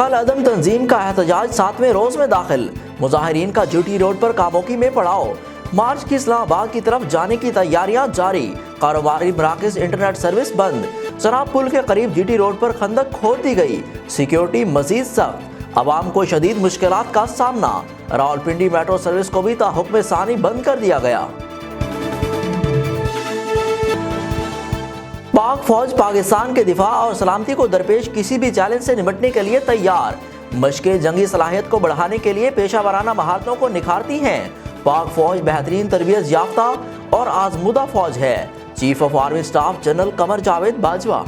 कल अदम तंजीम का एहतजाज 7वें रोज में दाखिल। मुजाहिरीन का जीटी रोड पर काबोकी में पड़ाव। मार्च की इस्लामाबाद की तरफ जाने की तैयारियां जारी। कारोबारी मराकज़ इंटरनेट सर्विस बंद। चनाब पुल के करीब जीटी रोड पर खंदक खोद दी गई। सिक्योरिटी मजीद सख्त। अवाम को शदीद मुश्किलात का सामना। रावलपिंडी मेट्रो सर्विस को भी ताहुक्म सानी बंद कर दिया गया। पाक फौज पाकिस्तान के दिफा और सलामती को दरपेश किसी भी चैलेंज से निपटने के लिए तैयार। मशक़ें जंगी सलाहियत को बढ़ाने के लिए पेशा वराना महारतों को निखारती हैं। पाक फौज बेहतरीन तरबियत याफ्ता और आजमुदा फौज है। Chief of army staff general Qamar Javed Bajwa.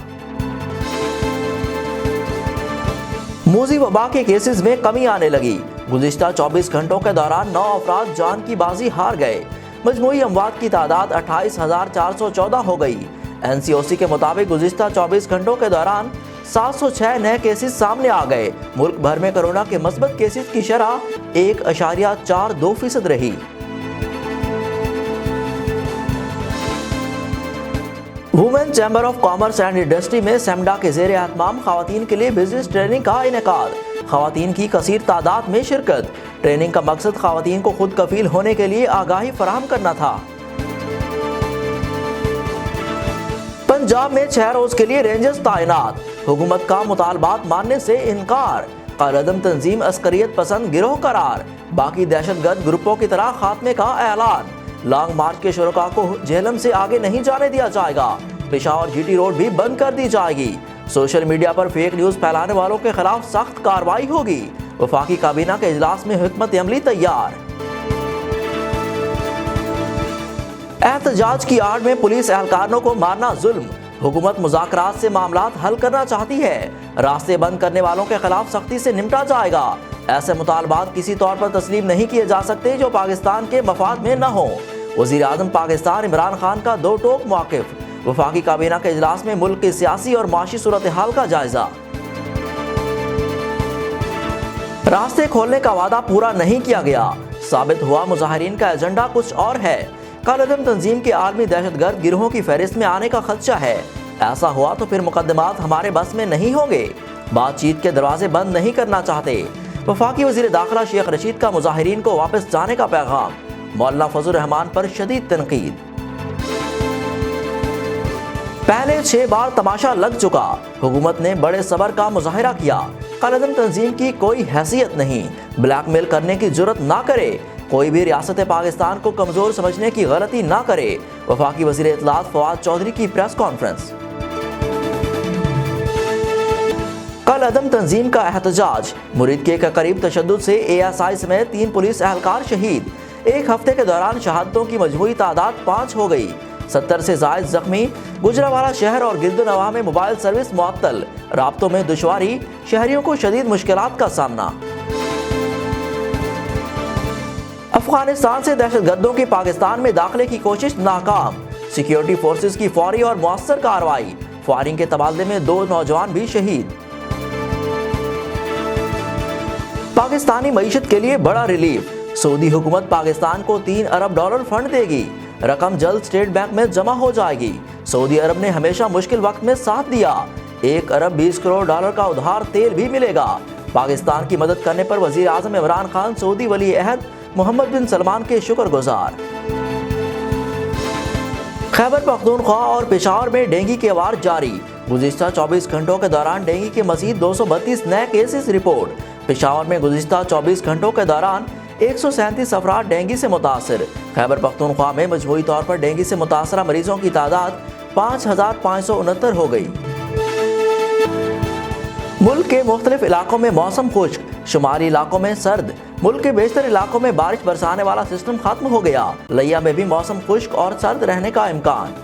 मूजी वबा के केसेस में कमी आने लगी। गुज़िश्ता 24 घंटों के दौरान 9 अफराद जान की बाजी हार गए। मजमूई अमवात की तादाद 28,414 हो गई। NCOC के मुताबिक गुज़िश्ता 24 घंटों के दौरान 706 नए केसेस सामने आ गए। मुल्क भर में कोरोना के मस्बत केसेस की शरह 1.42% रही। Women chamber of commerce and industry में सेमडा के ज़ेर एहतमाम खवातीन के लिए बिजनेस ट्रेनिंग का इनेकाद। खवातीन की कसीर तादाद में शिरकत। ट्रेनिंग का मकसद खवातीन को खुद कफील होने के लिए आगाही फराहम करना था। पंजाब में 6 रोज के लिए रेंजर्स तायनात। हुकूमत का मुतालबात मानने से इनकार। कलअदम तंजीम अस्करियत पसंद गिरोह करार। बाकी दहशतगर्द ग्रुपों की तरह खात्मे का ऐलान। लॉन्ग मार्च के शुरका को झेलम से आगे नहीं जाने दिया जाएगा। पेशावर जीटी रोड भी बंद कर दी जाएगी। सोशल मीडिया पर फेक न्यूज फैलाने वालों के खिलाफ सख्त कार्रवाई होगी। वफाकी काबीना के इजलास में हिकमत अमली तैयार। एहतजाज की आड़ में पुलिस एहलकारों को मारना जुल्म। हुकूमत मुज़ाकरात से मामलात हल करना चाहती है। रास्ते बंद करने वालों के खिलाफ सख्ती से निपटा जाएगा। ऐसे मुतालबात किसी तौर पर तस्लीम नहीं किए जा सकते जो पाकिस्तान के मफाद में न हो। वज़ीर आज़म पाकिस्तान इमरान खान का दो टोक मौक़िफ़। वफाकी काबीना के इजलास में मुल्क की सियासी और माशी सूरत हाल का जायजा। रास्ते खोलने का वादा पूरा नहीं किया गया। साबित हुआ मुजाहिरीन का एजेंडा कुछ और है। कलअदम तंजीम के आलमी दहशतगर्द गिरोहों की फहरिस्त में आने का खदशा है। ऐसा हुआ तो फिर मुकदमात हमारे बस में नहीं होंगे। बातचीत के दरवाजे बंद नहीं करना चाहते। वफाकी वज़ीर दाखिला शेख रशीद का मुजाहिरीन को वापस जाने का पैगाम। मौलाना फजल रहमान पर शदीद तनकीद। पहले 6 बार तमाशा लग चुका। हुकूमत ने बड़े सबर का मुजाहिरा किया। कलअदम तंजीम की कोई हैसियत नहीं। ब्लैकमेल करने की जुर्रत ना करे। कोई भी रियासत पाकिस्तान को कमजोर समझने की गलती ना करे। वफाकी वज़ीर इत्तलात फवाद चौधरी की प्रेस कॉन्फ्रेंस। कलअदम तंजीम का एहतजाज। मुरीद के करीब तशद्दुद से ASI समेत 3 पुलिस एहलकार शहीद। एक हफ्ते के दौरान शहादतों की मजमूई तादाद 5 हो गई। 70 से जायद जख्मी। गुजरावाला शहर और गिरदुनवा में मोबाइल सर्विस मुअत्तल। राब्तों में दुश्वारी। शहरियों को शदीद मुश्किलात का सामना। अफगानिस्तान से दहशतगर्दों की पाकिस्तान में दाखिले की कोशिश नाकाम। सिक्योरिटी फोर्सेस की फौरी और मुअस्सर कार्रवाई। फायरिंग के तबादले में 2 नौजवान भी शहीद। पाकिस्तानी मईशत के लिए बड़ा रिलीफ। सऊदी हुकूमत पाकिस्तान को $3 अरब फंड देगी। रकम जल्द स्टेट बैंक में जमा हो जाएगी। सऊदी अरब ने हमेशा मुश्किल वक्त में साथ दिया। $1 अरब 20 करोड़ का उधार तेल भी मिलेगा। पाकिस्तान की मदद करने पर वजीर आज़म इमरान खान सऊदी वली अहद मोहम्मद बिन सलमान के शुक्रगुजार। खैबर पख्तूनख्वा और पेशावर में डेंगू के वार जारी। गुज़िश्ता 24 घंटों के दौरान डेंगू के मज़ीद 232 नए केसेस रिपोर्ट। पेशावर में गुज़िश्ता 24 घंटों के दौरान 137 अफराद डेंगू से मुतासर। खैबर पख्तूनख्वा में मजमूई तौर पर डेंगू से मुतासरा मरीजों की तादाद 5,569 हो गई। मुल्क के मुख्तलिफ इलाकों में मौसम खुश्क। शुमारी इलाकों में सर्द। मुल्क के बेशतर इलाकों में बारिश बरसाने वाला सिस्टम खत्म हो गया। लिया में भी मौसम खुश्क और सर्द रहने का इम्कान।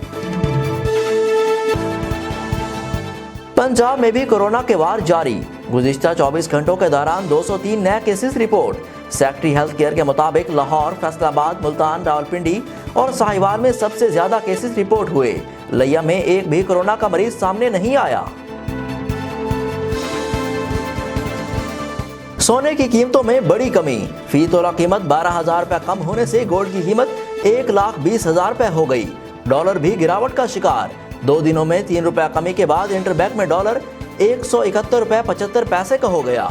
पंजाब में भी कोरोना के वार जारी। गुज़िश्ता 24 घंटों के दौरान 203 नए cases report. Secretary health care के मुताबिक लाहौर, फैसलाबाद, मुल्तान, रावलपिंडी और साहिवाल में सबसे ज्यादा केसेस रिपोर्ट हुए। लिया में एक भी कोरोना का मरीज सामने नहीं आया। सोने की कीमतों में बड़ी कमी। फी तोला कीमत 12,000 रुपए कम होने से गोल्ड की कीमत 1,20,000 रुपए हो गई। डॉलर भी गिरावट का शिकार। 2 दिनों में 3 रुपए कमी के बाद इंटरबैंक में डॉलर ₹171.75 का हो गया।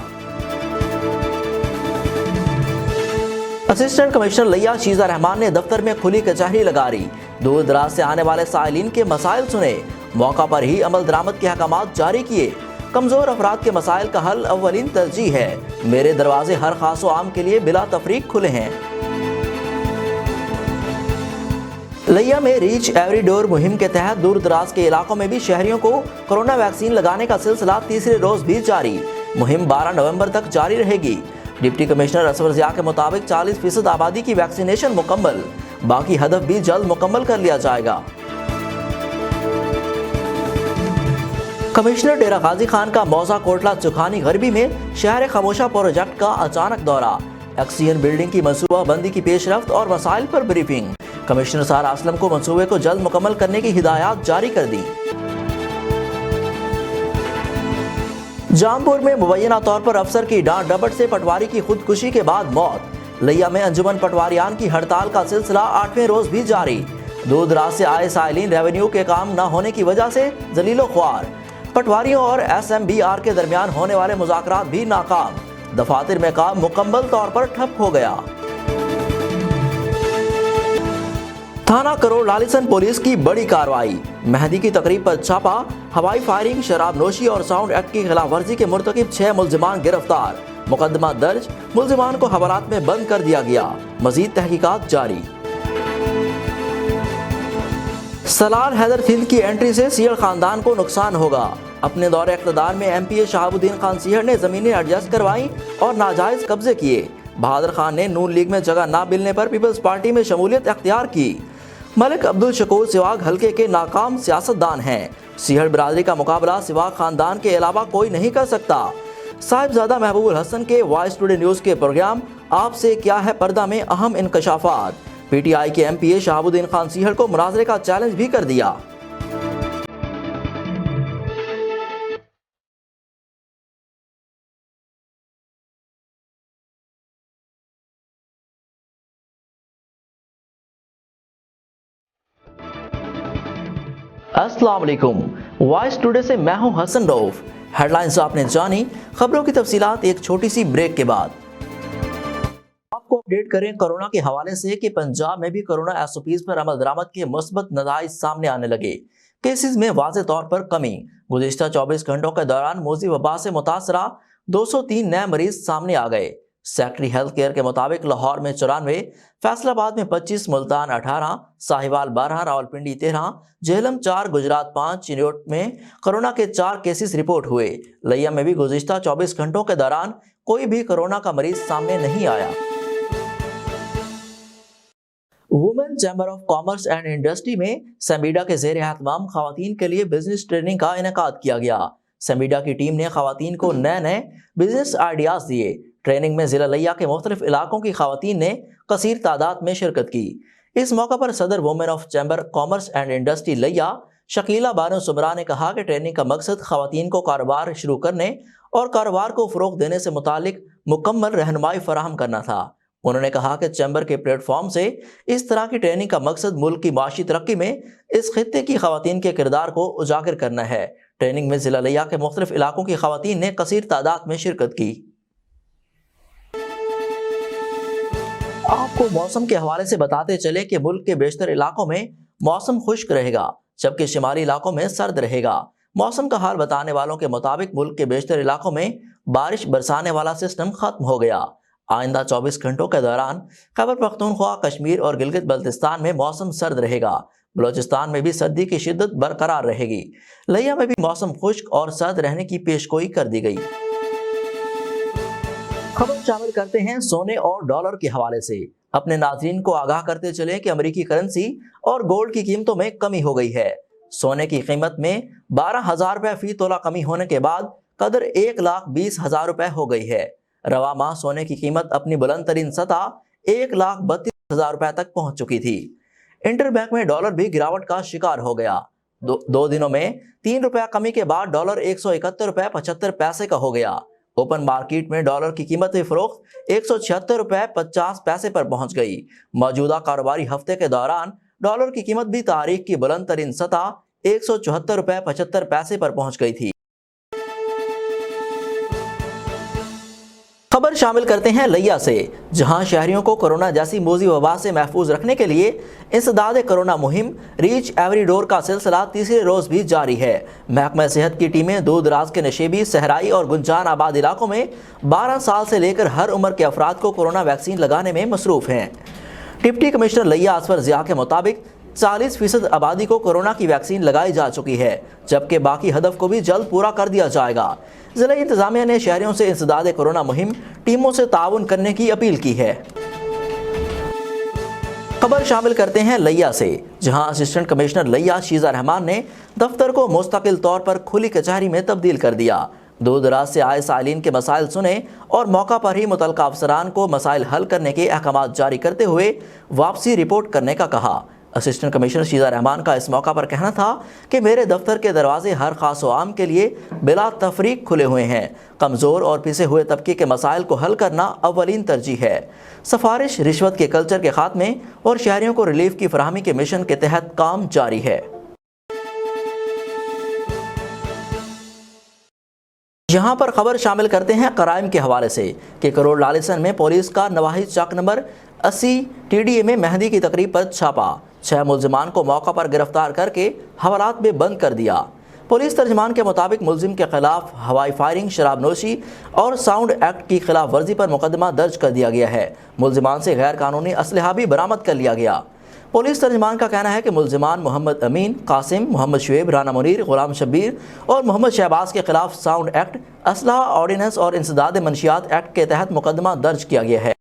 असिस्टेंट कमिश्नर लिया शीजा रहमान ने दफ्तर में खुली कचहरी लगा दी। दूर दराज से आने वाले साइलिन के मसाइल सुने, मौका पर ही अमल दरामद के अहकामात जारी किए। कमजोर अफराद के मसाइल का हल अव्वलीन तरजीह है। मेरे दरवाजे हर खास व आम के लिए बिला तफरीक खुले हैं। लिया में रीच एवरी डोर मुहिम के तहत दूर दराज के इलाकों में भी शहरियों को कोरोना वैक्सीन लगाने का सिलसिला तीसरे रोज भी जारी। मुहिम 12 नवंबर तक जारी रहेगी। डिप्टी कमिश्नर असवर ज़िया के मुताबिक 40% आबादी की वैक्सीनेशन मुकम्मल, बाकी हदफ भी जल्द मुकम्मल कर लिया जाएगा। कमिश्नर डेरा गाजी खान का मौजा कोटला चुखानी गरबी में शहर खामोशा प्रोजेक्ट का अचानक दौरा, ऑक्सीजन बिल्डिंग की मनसूबा बंदी की पेशरफ्त और मसाइल पर ब्रीफिंग। कमिश्नर सारा असलम को मनसूबे को जल्द मुकम्मल करने की हिदायत जारी कर दी। जामपुर में मुबैना तौर पर अफसर की डांट डपट से पटवारी की खुदकुशी के बाद मौत। लिया में अंजुमन पटवारियान की हड़ताल का सिलसिला 8वें रोज भी जारी। दूर दराज से आए साइलिन रेवेन्यू के काम न होने की वजह से जलीलो ख्वार। पटवारियों और SMBR के दरमियान होने वाले मुज़ाकरात भी नाकाम। दफातर में काम मुकम्मल तौर पर ठप हो गया। थाना करोड़ लालिसन पुलिस की बड़ी कार्रवाई, मेहंदी की तकरीब पर छापा, हवाई फायरिंग, शराब नोशी और साउंड एक्ट की खिलाफ वर्जी के मुर्तकिब 6 मुल्जिमान गिरफ्तार। मुकदमा दर्ज, मुल्जिमान को हवालात में बंद कर दिया गया। मजीद तहकीकात जारी। सलाल हैदर सिंध की एंट्री से सिहड़ खानदान को नुकसान होगा। अपने दौरे इख्तदार में MPA शहाबुद्दीन खान सिहड़ ने जमीनें एडजस्ट करवाई और नाजायज कब्जे किए। बहादुर खान ने नून लीग में जगह ना मिलने पर पीपल्स पार्टी में शमूलियत अख्तियार की। मलिक अब्दुल शकूर सिवाग हल्के के नाकाम सियासतदान हैं। सिहड़ बिरादरी का मुकाबला सिवाग खानदान के अलावा कोई नहीं कर सकता। साहिबजादा महबूब हसन के वॉइस टुडे न्यूज़ के प्रोग्राम आपसे क्या है पर्दा में अहम इंकशाफात। PTI के MPA शहाबुद्दीन खान सिहड़ को मुनाजरे का चैलेंज भी कर दिया। अस्सलाम वालेकुम, वॉइस टुडे से मैं हूं हसन रऊफ। हेडलाइंस आपने जानी, खबरों की तफसीलात एक छोटी सी ब्रेक के बाद। आपको अपडेट करें कोरोना के हवाले से कि पंजाब में भी कोरोना SOPs पर अमल दरामद के मुस्बत नताइज सामने आने लगे। केसेस में वाज़े तौर पर कमी। गुज़िश्ता 24 घंटों के दौरान मोज़ी वबा से मुतासरा 203 नए मरीज सामने आ गए। सेक्रेटरी हेल्थ केयर के मुताबिक लाहौर में 94, फैसलाबाद में 25, मुल्तान 18, साहिवाल 12, रावलपिंडी 13, झेलम 4, गुजरात 5, चिन्योट में कोरोना के 4 केसेस रिपोर्ट हुए। लिया में भी गुज़िश्ता 24 घंटों के दौरान कोई भी कोरोना का मरीज सामने नहीं आया। Women chamber of commerce and industry में सेमीडा के ज़ेर एहतमाम खवातीन के लिए बिजनेस ट्रेनिंग का इनेकाद किया गया। सेमीडा की टीम ने खवातीन को नए नए बिजनेस आइडियाज दिए। ट्रेनिंग में जिला लिया के मुख्तलिफ इलाकों की खवातीन ने कसीर तादाद में शिरकत की। इस मौका पर सदर women of chamber commerce and industry लिया शकीला बानो सुमरा ने कहा कि ट्रेनिंग का मकसद खवातीन को कारोबार शुरू करने और कारोबार को फ़रोग़ देने से मुतालिक मुकम्मल रहनुमाई फराहम करना था। उन्होंने कहा कि चैम्बर के प्लेटफॉर्म से इस तरह की ट्रेनिंग का मकसद मुल्क की माशी तरक्की में इस खित्ते की खवातीन के किरदार को उजागर करना है। ट्रेनिंग में जिला लिया के मुख्तलिफ इलाकों की खवातीन ने कसीर तादाद में शिरकत की। आपको मौसम के हवाले से बताते चले कि मुल्क के बेशतर इलाकों में मौसम खुश्क रहेगा, जबकि शिमाली इलाकों में सर्द रहेगा। मौसम का हाल बताने वालों के मुताबिक मुल्क के बेशतर इलाकों में बारिश बरसाने वाला सिस्टम खत्म हो गया। आइंदा 24 घंटों के दौरान खैबर पख्तूनख्वा, कश्मीर और गिलगित बल्तिस्तान में मौसम सर्द रहेगा। बलोचिस्तान में भी सर्दी की शिद्दत बरकरार रहेगी। लिया में भी मौसम खुश्क और सर्द रहने की पेशगोई कर दी गई। खबर शामिल करते हैं सोने और डॉलर के हवाले से। अपने नाज़रीन को आगाह करते चले कि अमेरिकी करेंसी और गोल्ड की कीमतों में कमी हो गई है। सोने की कीमत में 12,000 रुपए फी तोला कमी होने के बाद कदर 1,20,000 रुपए हो गई है। रवा माह सोने की कीमत अपनी बुलंद तरीन सतह 1,32,000 रुपए तक पहुंच चुकी थी। इंटरबैंक में डॉलर भी गिरावट का शिकार हो गया। दो दिनों में 3 रुपया कमी के बाद डॉलर 171.75 रुपए का हो गया। ओपन मार्केट में डॉलर की कीमत फरोख्त 176.50 रुपए पर पहुंच गई। मौजूदा कारोबारी हफ्ते के दौरान डॉलर की कीमत भी तारीख की बुलंद तरीन सतह 174.75 रुपए पर पहुंच गई थी। خبر شامل کرتے ہیں لیا سے، جہاں شہریوں کو کورونا جیسی موذی وبا سے محفوظ رکھنے کے لیے انسداد کورونا مہم ریچ ایوری ڈور کا سلسلہ تیسرے روز بھی جاری ہے۔ محکمہ صحت کی ٹیمیں دور دراز کے نشیبی، صحرائی اور گنجان آباد علاقوں میں 12 سال سے لے کر ہر عمر کے افراد کو کورونا ویکسین لگانے میں مصروف ہیں۔ ڈپٹی کمشنر لیا اسفر ضیاء کے مطابق 40% آبادی کو کورونا کی ویکسین لگائی جا چکی ہے، جبکہ باقی ہدف کو بھی جلد پورا کر دیا جائے گا۔ ضلع انتظامیہ نے شہریوں سے انسداد کورونا مہم ٹیموں سے تعاون کرنے کی اپیل کی ہے۔ خبر شامل کرتے ہیں لیا سے، جہاں اسسٹنٹ کمشنر لیا شیزہ رحمان نے دفتر کو مستقل طور پر کھلی کچہری میں تبدیل کر دیا۔ دور دراز سے آئے سائلین کے مسائل سنے اور موقع پر ہی متعلقہ افسران کو مسائل حل کرنے کے احکامات جاری کرتے ہوئے واپسی رپورٹ کرنے کا کہا۔ اسسٹنٹ کمشنر شیزہ رحمان کا اس موقع پر کہنا تھا کہ میرے دفتر کے دروازے ہر خاص و عام کے لیے بلا تفریق کھلے ہوئے ہیں۔ کمزور اور پسے ہوئے طبقے کے مسائل کو حل کرنا اولین ترجیح ہے۔ سفارش، رشوت کے کلچر کے خاتمے اور شہریوں کو ریلیف کی فراہمی کے مشن کے تحت کام جاری ہے۔ یہاں پر خبر شامل کرتے ہیں کرائم کے حوالے سے کہ کروڑ لالسن میں پولیس کا نواحی چاک نمبر 80 TDA میں مہندی کی تقریب پر چھاپا، 6 ملزمان کو موقع پر گرفتار کر کے حوالات میں بند کر دیا۔ پولیس ترجمان کے مطابق ملزم کے خلاف ہوائی فائرنگ، شراب نوشی اور ساؤنڈ ایکٹ کی خلاف ورزی پر مقدمہ درج کر دیا گیا ہے۔ ملزمان سے غیر قانونی اسلحہ بھی برآمد کر لیا گیا۔ پولیس ترجمان کا کہنا ہے کہ ملزمان محمد امین، قاسم، محمد شعیب، رانا منیر، غلام شبیر اور محمد شہباز کے خلاف ساؤنڈ ایکٹ، اسلحہ آرڈیننس اور انسداد منشیات ایکٹ کے تحت مقدمہ درج کیا گیا ہے۔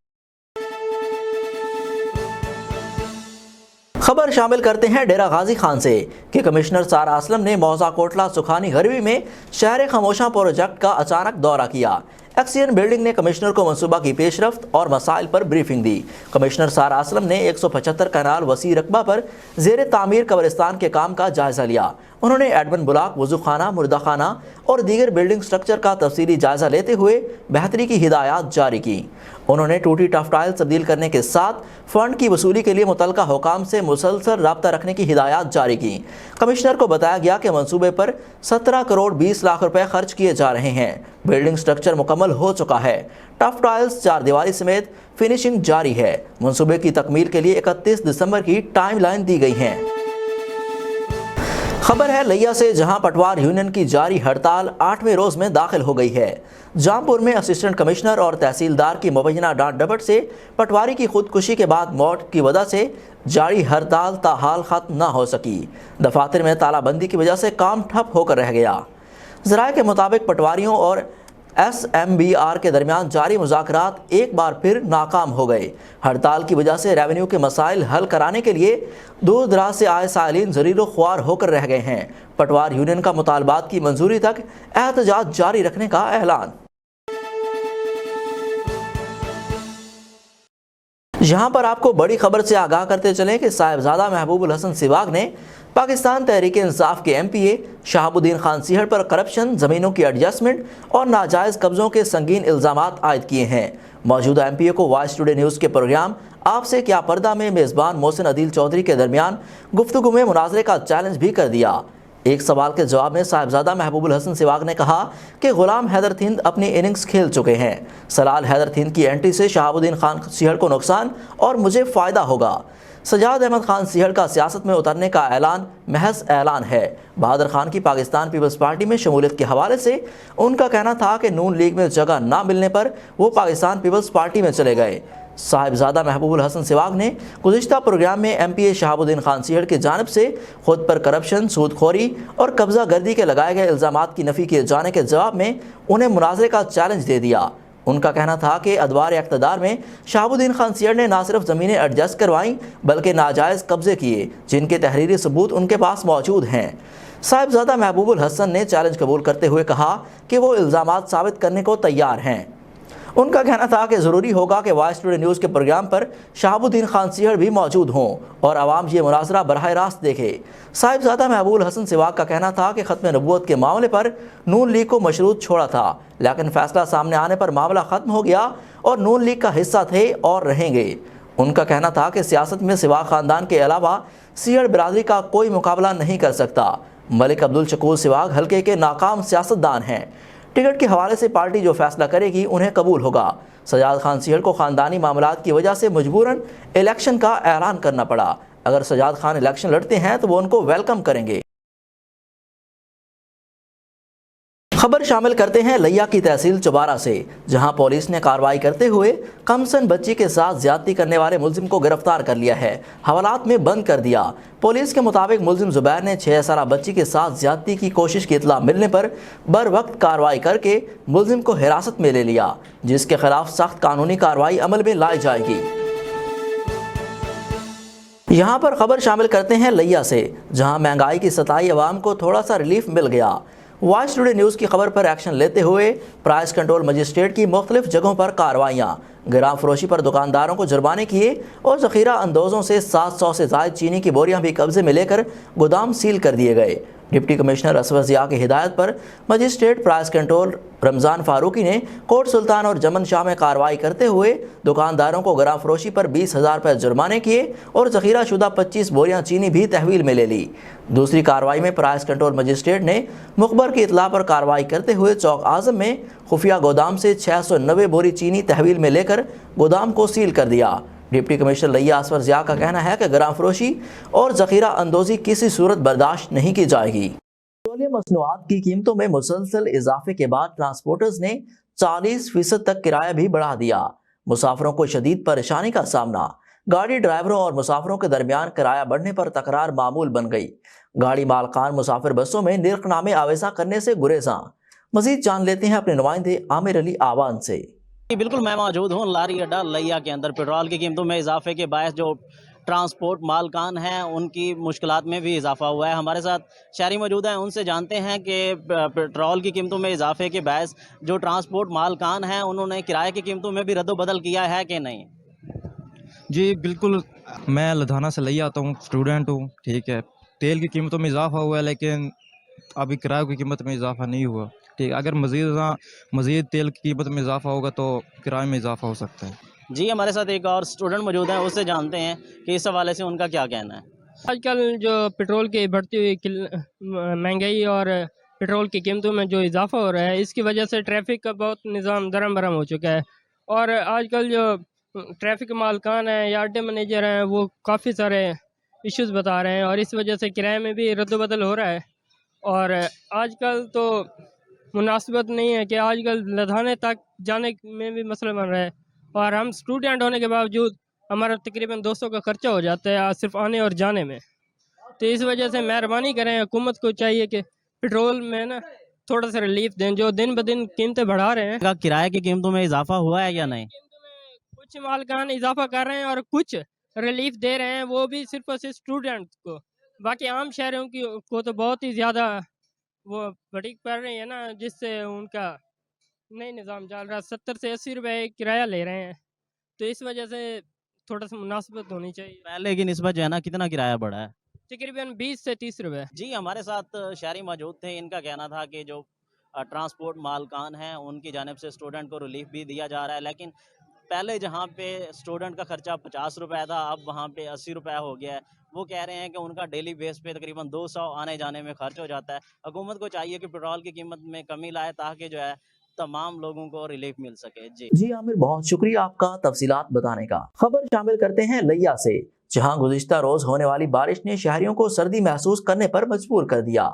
خبر شامل کرتے ہیں ڈیرہ غازی خان سے کہ کمشنر سارا اسلم نے موضع کوٹلہ سکھانی غربی میں شہر خاموشاں پروجیکٹ کا اچانک دورہ کیا۔ ایکسین بلڈنگ نے کمشنر کو منصوبہ کی پیش رفت اور مسائل پر بریفنگ دی۔ کمشنر سارا اسلم نے 175 کنال وسیع رقبہ پر زیر تعمیر قبرستان کے کام کا جائزہ لیا۔ انہوں نے ایڈمن بلاک، وضو خانہ، مردہ خانہ اور دیگر بلڈنگ سٹرکچر کا تفصیلی جائزہ لیتے ہوئے بہتری کی ہدایات جاری کی۔ انہوں نے ٹوٹی ٹف ٹائل تبدیل کرنے کے ساتھ فنڈ کی وصولی کے لیے متعلقہ حکام سے مسلسل رابطہ رکھنے کی ہدایات جاری کی۔ کمشنر کو بتایا گیا کہ منصوبے پر 17 کروڑ 20 لاکھ روپے خرچ کیے جا رہے ہیں۔ بلڈنگ سٹرکچر مکمل ہو چکا ہے۔ ٹف ٹائلز، 4 دیواری سمیت فنشنگ جاری ہے۔ منصوبے کی تکمیل کے لیے 31 دسمبر کی ٹائم لائن دی گئی ہے۔ خبر ہے لیا سے، جہاں پٹوار یونین کی جاری ہڑتال 8ویں روز میں داخل ہو گئی ہے۔ جامپور میں اسسٹنٹ کمشنر اور تحصیلدار کی مبینہ ڈانٹ ڈپٹ سے پٹواری کی خودکشی کے بعد موت کی وجہ سے جاری ہڑتال تاحال ختم نہ ہو سکی۔ دفاتر میں تالہ بندی کی وجہ سے کام ٹھپ ہو کر رہ گیا۔ ذرائع کے مطابق پٹواریوں اور SMBR کے درمیان جاری مذاکرات ایک بار پھر ناکام ہو گئے۔ ہڑتال کی وجہ سے ریونیو کے مسائل حل کرانے کے لیے دور دراز سے آئے سائلین زریر و خوار ہو کر رہ گئے ہیں۔ پٹوار یونین کا مطالبات کی منظوری تک احتجاج جاری رکھنے کا اعلان۔ یہاں پر آپ کو بڑی خبر سے آگاہ کرتے چلیں کہ صاحبزادہ محبوب الحسن سواگ نے پاکستان تحریک انصاف کے MPA شہاب الدین خان سیہڑ پر کرپشن، زمینوں کی ایڈجسٹمنٹ اور ناجائز قبضوں کے سنگین الزامات عائد کیے ہیں۔ موجودہ MPA کو وائس ٹوڈے نیوز کے پروگرام آپ سے کیا پردہ میں میزبان محسن عدیل چودھری کے درمیان گفتگو میں مناظرے کا چیلنج بھی کر دیا۔ ایک سوال کے جواب میں صاحبزادہ محبوب الحسن سواگ نے کہا کہ غلام حیدر تھند اپنی اننگز کھیل چکے ہیں۔ سلال حیدر تھند کی اینٹری سے شہاب الدین خان سیہڑ کو نقصان اور مجھے فائدہ ہوگا۔ سجاد احمد خان سیہڑ کا سیاست میں اترنے کا اعلان محض اعلان ہے۔ بہادر خان کی پاکستان پیپلز پارٹی میں شمولیت کے حوالے سے ان کا کہنا تھا کہ نون لیگ میں جگہ نہ ملنے پر وہ پاکستان پیپلز پارٹی میں چلے گئے۔ صاحبزادہ محبوب الحسن سواگ نے گزشتہ پروگرام میں MPA شہاب الدین خان سیہڑ کی جانب سے خود پر کرپشن، سود خوری اور قبضہ گردی کے لگائے گئے الزامات کی نفی کیے جانے کے جواب میں انہیں مناظرے کا چیلنج دے دیا۔ ان کا کہنا تھا کہ ادوار اقتدار میں شہاب الدین خان سیہڑ نے نہ صرف زمینیں ایڈجسٹ کروائیں بلکہ ناجائز قبضے کیے جن کے تحریری ثبوت ان کے پاس موجود ہیں۔ صاحبزادہ محبوب الحسن نے چیلنج قبول کرتے ہوئے کہا کہ وہ الزامات ثابت کرنے کو تیار ہیں۔ ان کا کہنا تھا کہ ضروری ہوگا کہ وائس ٹوڈے نیوز کے پروگرام پر شہاب الدین خان سیہڑ بھی موجود ہوں اور عوام یہ مناظرہ براہ راست دیکھے۔ صاحبزادہ محبوب الحسن سواگ کا کہنا تھا کہ ختم نبوت کے معاملے پر نون لیگ کو مشروط چھوڑا تھا، لیکن فیصلہ سامنے آنے پر معاملہ ختم ہو گیا اور نون لیگ کا حصہ تھے اور رہیں گے۔ ان کا کہنا تھا کہ سیاست میں سواگ خاندان کے علاوہ سیہڑ برادری کا کوئی مقابلہ نہیں کر سکتا۔ ملک عبدالشکور سواگ حلقے کے ناکام سیاستدان ہیں۔ टिकट के हवाले से पार्टी जो फैसला करेगी उन्हें कबूल होगा। सजाद खान सीहड़ को खानदानी मामलात की वजह से मजबूरन इलेक्शन का ऐलान करना पड़ा। अगर सजाद खान इलेक्शन लड़ते हैं तो वो उनको वेलकम करेंगे। खबर शामिल करते हैं लिया की तहसील चबारा से, जहां पुलिस ने कार्रवाई करते हुए कमसन बच्ची के साथ ज्यादती करने वाले मुलजिम को गिरफ्तार कर लिया है, हवालात में बंद कर दिया। पुलिस के मुताबिक मुलजिम जुबैर ने 6 साला बच्ची के साथ ज्यादती की कोशिश की इत्तला मिलने पर बर वक्त कार्रवाई करके मुलजिम को हिरासत में ले लिया, जिसके खिलाफ सख्त कानूनी कार्रवाई अमल में लाई जाएगी। यहाँ पर खबर शामिल करते हैं लिया से, जहाँ महंगाई की सताई अवाम को थोड़ा सा रिलीफ मिल गया। वॉइस टुडे न्यूज़ की खबर पर एक्शन लेते हुए प्राइस कंट्रोल मजिस्ट्रेट की मुख्तलिफ जगहों पर कार्रवाइयाँ, गिराम फरोशी पर दुकानदारों को जुर्माने किए और ज़ख़ीरा अंदोज़ों से 700 से ज़ायद चीनी की बोरियां भी कब्जे में लेकर गोदाम सील कर दिए गए। डिप्टी कमिश्नर असवर ज़िया की हिदायत पर magistrate price control Ramzan Farooqui ने कोट सुल्तान और जमन शाह में कार्रवाई करते हुए दुकानदारों को गिराम फरोशी पर 20,000 रुपये जुर्माने किए और ज़ख़ीरा शुदा 25 बोरियां चीनी भी तहवील में ले ली। दूसरी कार्रवाई में प्राइस कंट्रोल मजिस्ट्रेट ने मुखबर की इतला पर कार्रवाई करते हुए चौक आज़म में खुफिया गोदाम से 690 बोरी चीनी तहवील में लेकर गोदाम को सील कर दिया। डिप्टी कमिश्नर लिया असवर ज़िया का कहना है कि गिराम फरोशी और ज़ख़ीरा अंदोज़ी किसी सूरत बर्दाश्त नहीं की जाएगी। पेट्रोलियम मसनूआत की कीमतों में मुसलसल इजाफे के बाद ट्रांसपोर्टर्स ने 40% तक किराया भी बढ़ा दिया। मुसाफिरों को शदीद परेशानी का सामना, गाड़ी ड्राइवरों और मुसाफिरों के दरमियान किराया बढ़ने पर तकरार मामूल बन गई। गाड़ी मालकान मुसाफिर बसों में निर्खनामे आवेजा करने से गुरेज़ां। मजीद जान लेते हैं अपने नुमाइंदे आमिर अली आवान से। बिल्कुल, मैं मौजूद हूँ लारी अड्डा लिया के अंदर। पेट्रोल की कीमतों में इजाफे के बायस जो ट्रांसपोर्ट मालकान हैं उनकी मुश्किलात में भी इजाफा हुआ है। हमारे साथ शहरी मौजूद हैं, उनसे जानते हैं कि पेट्रोल की कीमतों में इजाफे के बायस जो ट्रांसपोर्ट मालकान हैं उन्होंने किराए की कीमतों में भी रद्द-ओ-बदल किया है कि नहीं। जी बिल्कुल, मैं लुधियाना से लिया आता हूँ, स्टूडेंट हूँ, ठीक है। तेल की कीमतों में इजाफा हुआ है लेकिन अभी किराए की कीमत में इजाफा नहीं हुआ, ठीक। अगर मज़ीद तेल की कीमत में इजाफा होगा तो किराए में इजाफा हो सकता है। जी, हमारे साथ एक और स्टूडेंट मौजूद हैं, उससे जानते हैं कि इस हवाले से उनका क्या कहना है। आजकल जो पेट्रोल की बढ़ती हुई महंगाई और पेट्रोल की कीमतों में जो इजाफा हो रहा है, इसकी वजह से ट्रैफिक का बहुत निज़ाम दरम बरम हो चुका है। और आजकल जो ट्रैफिक मालकान हैं या अड्डे मैनेजर हैं वो काफ़ी सारे इश्यूज़ बता रहे हैं और इस वजह से किराए में भी रद्द-ओ-बदल हो रहा है। और आजकल तो मुनासिबत नहीं है कि आजकल लुधियाने तक जाने में भी मसला बन रहा है और हम स्टूडेंट होने के बावजूद हमारा तकरीबन 200 का खर्चा हो जाता है सिर्फ आने और जाने में। तो इस वजह से मेहरबानी करें, हुकूमत को चाहिए कि पेट्रोल में ना थोड़ा सा रिलीफ दें, जो दिन ब दिन कीमतें बढ़ा रहे हैं। किराए की कीमतों में इजाफा हुआ है या नहीं? कीमतों में कुछ मालकान इजाफा कर रहे हैं और कुछ रिलीफ दे रहे हैं, वो भी सिर्फ और सिर्फ स्टूडेंट को। बाकी आम शहरों की को तो बहुत ही ज़्यादा वो बड़ी पड़ रही है ना, जिससे उनका नई निज़ाम चल रहा है। 70 से 80 रुपए किराया ले रहे हैं, तो इस वजह से थोड़ा सा मुनासिबत होनी चाहिए। पहले की निस्बत जो है ना, कितना किराया बढ़ा है? तकरीबन 20 से 30 रुपए। जी, हमारे साथ शहरी मौजूद थे, इनका कहना था कि जो ट्रांसपोर्ट मालकान हैं उनकी जानिब से स्टूडेंट को रिलीफ भी दिया जा रहा है, लेकिन पहले जहाँ पे स्टूडेंट का खर्चा 50 रुपए था, अब वहाँ पे 80 रुपए हो गया है। वो कह रहे हैं कि उनका डेली बेस पे तकरीबन 200 आने जाने में खर्च हो जाता है। हुकूमत को चाहिए कि पेट्रोल की कीमत में कमी लाए ताकि जो है तमाम लोगों को रिलीफ मिल सके। जी आमिर, बहुत शुक्रिया आपका तफसीलात बताने का। खबर शामिल करते हैं लिया से, जहां गुज़िश्ता रोज होने वाली बारिश ने शहरियों को सर्दी महसूस करने पर मजबूर कर दिया।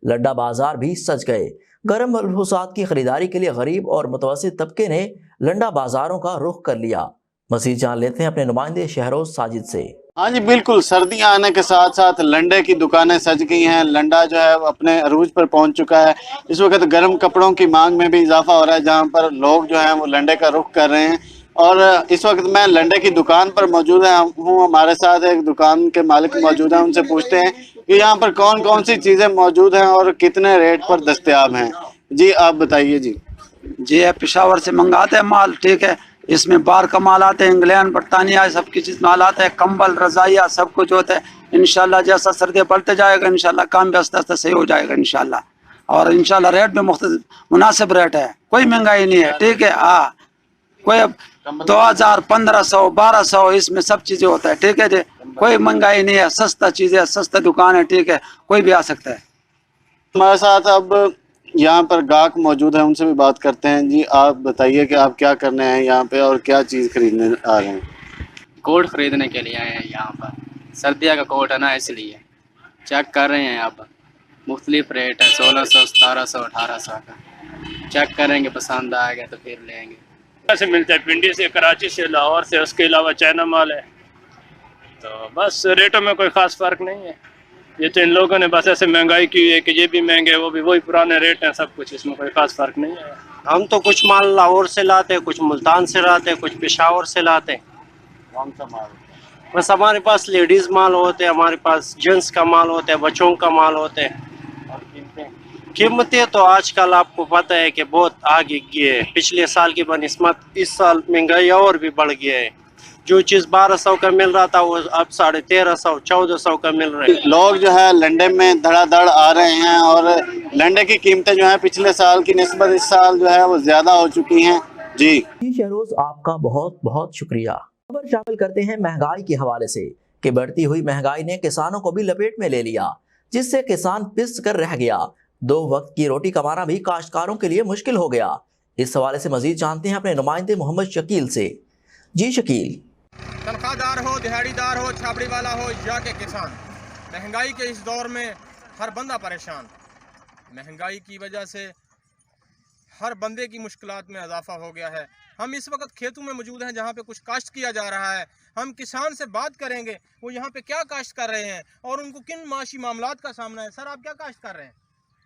लड्डा बाजार भी सज गए। गर्म मलबूसात की खरीदारी के लिए गरीब और मुतवस्सित तबके ने लंडा बाजारों का रुख कर लिया। मज़ीद जान लेते हैं अपने नुमाइंदे शहरोज साजिद से। हाँ जी बिल्कुल, सर्दियाँ आने के साथ साथ लंडे की दुकानें सज गई हैं। लंडा जो है अपने अरूज पर पहुंच चुका है। इस वक्त गर्म कपड़ों की मांग में भी इजाफा हो रहा है, जहां पर लोग जो हैं वो लंडे का रुख कर रहे हैं। और इस वक्त मैं लंडे की दुकान पर मौजूद हूँ। हमारे साथ एक दुकान के मालिक मौजूद हैं, उनसे पूछते हैं कि यहाँ पर कौन कौन सी चीज़ें मौजूद हैं और कितने रेट पर दस्तयाब हैं। जी आप बताइए। जी पेशावर से मंगाते हैं माल, ठीक है। इसमें बाहर का माल आते हैं, इंग्लैंड बरतानिया सब की चीज़ माल आता है, कंबल रजाइया सब कुछ होता है। इंशाल्लाह जैसा सर्दी बढ़ते जाएगा इंशाल्लाह काम भी आस्ते आस्ते सही हो जाएगा इंशाल्लाह। और इंशाल्लाह रेट भी मुनासिब रेट है, कोई महंगाई नहीं है, ठीक है। हाँ, कोई 2000 1500 1200 इसमें सब चीज़ें होता है, ठीक है जी। कोई महंगाई नहीं है, सस्ता चीज़ है, सस्ता दुकान है, ठीक है, कोई भी आ सकता है। हमारे साथ अब यहाँ पर गाहक मौजूद है, उनसे भी बात करते हैं। जी आप बताइए कि आप क्या करने हैं यहाँ पे और क्या चीज़ खरीदने आ रहे हैं? कोट खरीदने के लिए आए हैं यहाँ पर। सर्दिया का कोट है ना, इसलिए चेक कर रहे हैं। यहाँ पर मुख्तलिफ रेट है, 1600, 1700, 1800 का। चेक करेंगे, पसंद आएगा तो फिर लेंगे। से मिलता है, पिंडी से, कराची से, लाहौर से, उसके अलावा चाइना माल है। तो बस रेटों में कोई ख़ास फ़र्क नहीं है। ये तो इन लोगों ने बस ऐसे महंगाई की है कि ये भी महंगे, वो भी वही पुराने रेट हैं, सब कुछ, इसमें कोई ख़ास फ़र्क नहीं है। हम तो कुछ माल लाहौर से लाते हैं, कुछ मुल्तान से लाते हैं, कुछ पेशावर से लाते हैं। कौन सा माल? बस हमारे पास लेडीज़ माल होते हैं, हमारे पास जेंट्स का माल होता है, बच्चों का माल होता है। और कीमतें तो आजकल आपको पता है कि बहुत आगे गई है। पिछले साल की बनिस्बत इस साल महंगाई और भी बढ़ गई है। जो चीज़ 1200 का मिल रहा था वो अब 1350, 1400 का मिल रहा है। लोग जो है लंडे में धड़ाधड़ आ रहे हैं और लंडे की कीमतें जो है पिछले साल की निस्बत इस साल जो है वो ज़्यादा हो चुकी हैं। जी शहरोज, आपका बहुत बहुत शुक्रिया। खबर शामिल करते हैं महंगाई के हवाले से कि बढ़ती हुई महंगाई ने किसानों को भी लपेट में ले लिया, जिससे किसान पिस कर रह गया। 2 वक्त की रोटी कमाना भी काश्तकारों के लिए मुश्किल हो गया। इस हवाले से मजीद जानते हैं अपने नुमाइंदे मोहम्मद शकील से। जी शकील। तनख्वाहदार हो, दिहाड़ीदार हो, छाबड़ी वाला हो या के किसान, महंगाई के इस दौर में हर बंदा परेशान। महंगाई की वजह से हर बंदे की मुश्किलात में इजाफा हो गया है। हम इस वक्त खेतों में मौजूद हैं जहाँ पे कुछ काश्त किया जा रहा है। हम किसान से बात करेंगे वो यहाँ पे क्या काश्त कर रहे हैं और उनको किन माशी मामलात का सामना है। सर, आप क्या काश्त कर रहे हैं?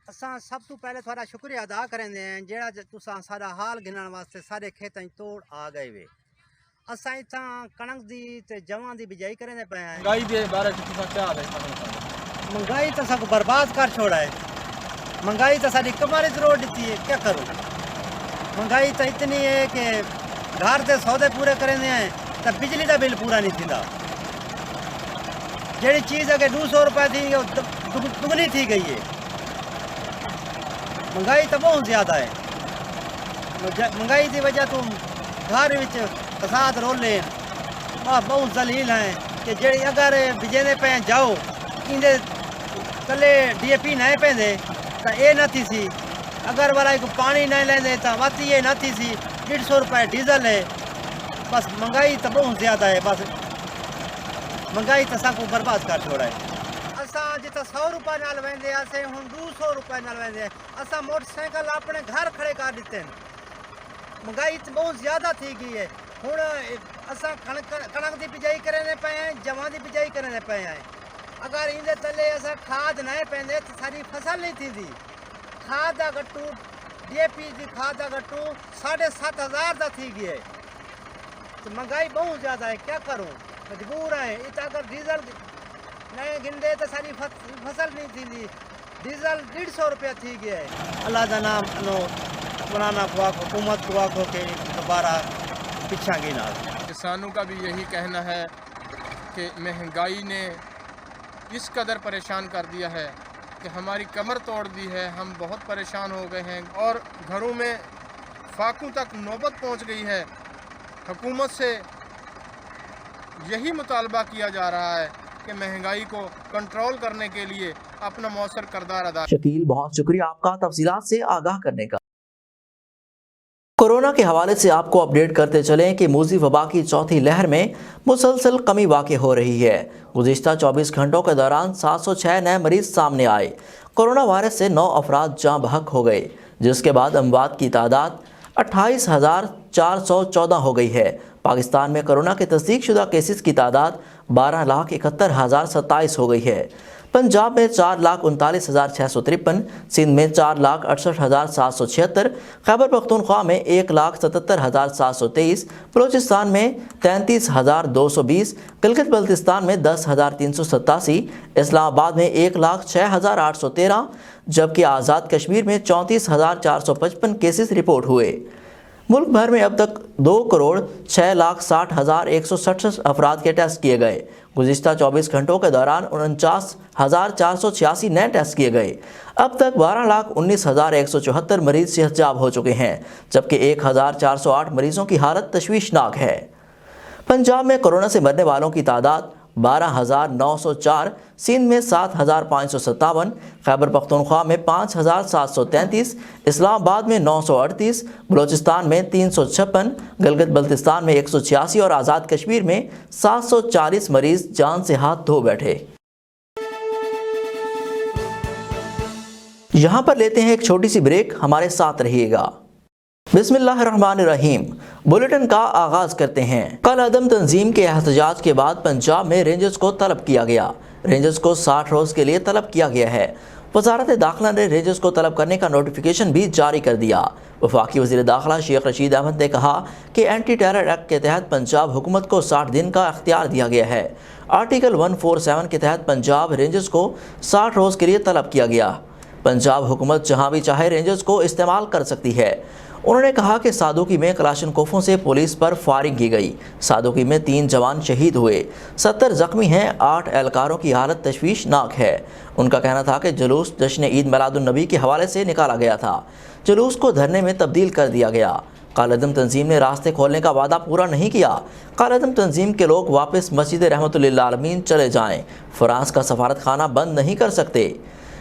असां सब तो पहले थोड़ा शुक्रिया अदा करेंगे हैं जेड़ा तुसां सारा हाल गिनण वास्ते सारे खेतां तोड़ आ गए वे। असां इत्थां कणक दी ते जवां दी बिजाई करने पे हैं। महंगाई के बारे में तुसां क्या है? महंगाई तो सब बर्बाद कर छोड़ा है। महंगाई तो सारी कमारी रोड दी है, क्या करूँ। महंगाई तो इतनी है कि घर के सौदे पूरे करने हैं तो बिजली का बिल पूरा नहीं थींदा। जेड़ी चीज़ अगर 200 रुपए थी वो दुगनी थी गई है। महंगाई तो बहुत ज़्यादा है। महंगाई की वजह तो घर विच फसाद रोले बहुत जलील हैं कि जेड़ी अगर बिजने पे जाओ इंदे कले DAP नहीं पेंदे तो ये न थी सी। अगर वाला को पानी नहीं लेंदे तो वाती ये न थी सी। 150 रुपए डीजल है। बस महंगाई तो बहुत ज़्यादा है। बस महंगाई तो सबको बर्बाद कर छोड़ा है। असां जिते 100 रुपए नाल वेंदे असे हुण 200 रुपए नाल वेंदे। असां मोटरसाइकिल अपने घर खड़े कर दिते हैं। महंगाई तो बहुत ज़्यादा थी गई है। हुण असां कणक की बिजाई करने पे हैं, जवां की बिजाई करने पे हैं। अगर इंदे तले असां खाद नहीं पेंदे तो सारी फसल नहीं थी। खाद का गट्टू DAP की खाद का गट्टू 7,500 का थी गई है। तो महंगाई बहुत ज़्यादा है, क्या करूँ, मजबूर है। इत अगर डीजल नहीं गिनते तो सारी फसल नहीं थी। डीजल 150 रुपया थी गया है। अल्लाह का नाम नो पुराना को आखो, हुकूमत को आखो के दोबारा पीछा गिना। किसानों का भी यही कहना है कि महंगाई ने इस कदर परेशान कर दिया है कि हमारी कमर तोड़ दी है। हम बहुत परेशान हो गए हैं और घरों में फाकों तक नौबत पहुंच गई है। हुकूमत से यही मुतालबा किया जा रहा है कि महंगाई को कंट्रोल करने के लिए अपना मौसर किरदार अदा। शकील, बहुत शुक्रिया आपका तफसीलात से आगाह करने का। कोरोना के हवाले से आपको अपडेट करते चलें कि मूजी वबा की चौथी लहर में मुसलसल कमी वाक़ई हो रही है। गुज़िश्ता 24 घंटों के दौरान 706 नए मरीज सामने आए। कोरोना वायरस से 9 अफराद जाँ बहक हो गए, जिसके बाद अमवात की तादाद 28,414 हो गई है। पाकिस्तान में कोरोना के तस्दीक शुदा केसेस की तादाद 12,71,027 हो गई है। पंजाब में 4,39,653, सिंध में 4,68,776, खैबर पख्तूनख्वा में 1,77,723, बलूचिस्तान में 33,220, गिलगित बल्तिस्तान में 10,387, इस्लामाबाद में 1,06,813, जबकि आज़ाद कश्मीर में 34,455 केसेस रिपोर्ट हुए। मुल्क भर में अब तक 2,06,60,167 अफराद के टेस्ट किए गए। गुज़िश्ता 24 घंटों के दौरान 49,486 नए टेस्ट किए गए। अब तक 12,19,174 मरीज सेहतयाब हो चुके हैं, जबकि 1,408 मरीजों की हालत तशवीशनाक है। पंजाब में कोरोना से मरने वालों की तादाद 12,904, سندھ میں 7,557, خیبر پختونخوا میں 5,733, اسلام آباد میں 938, بلوچستان میں 356, گلگت بلتستان میں 186 اور آزاد کشمیر میں 740 مریض جان سے ہاتھ دھو بیٹھے۔ یہاں پر لیتے ہیں ایک چھوٹی سی بریک، ہمارے ساتھ رہیے گا۔ بسم اللہ الرحمن الرحیم۔ بلیٹن کا آغاز کرتے ہیں۔ کل عدم تنظیم کے احتجاج کے بعد پنجاب میں رینجرز کو طلب کیا گیا۔ رینجرز کو 60 روز کے لیے طلب کیا گیا ہے۔ وزارت داخلہ نے رینجرز کو طلب کرنے کا نوٹیفیکیشن بھی جاری کر دیا۔ وفاقی وزیر داخلہ شیخ رشید احمد نے کہا کہ اینٹی ٹیرر ایکٹ کے تحت پنجاب حکومت کو 60 دن کا اختیار دیا گیا ہے۔ آرٹیکل 147 کے تحت پنجاب رینجرز کو 60 روز کے لیے طلب کیا گیا۔ پنجاب حکومت جہاں بھی چاہے رینجرز کو استعمال کر سکتی ہے۔ انہوں نے کہا کہ سادوکی میں کلاشنکوفوں سے پولیس پر فائرنگ کی گئی۔ سادوکی میں 3 جوان شہید ہوئے، 70 زخمی ہیں، 8 اہلکاروں کی حالت تشویشناک ہے۔ ان کا کہنا تھا کہ جلوس جشن عید میلاد النبی کے حوالے سے نکالا گیا تھا، جلوس کو دھرنے میں تبدیل کر دیا گیا۔ کالعدم تنظیم نے راستے کھولنے کا وعدہ پورا نہیں کیا۔ کالعدم تنظیم کے لوگ واپس مسجد رحمت للعالمین چلے جائیں، فرانس کا سفارت خانہ بند نہیں کر سکتے۔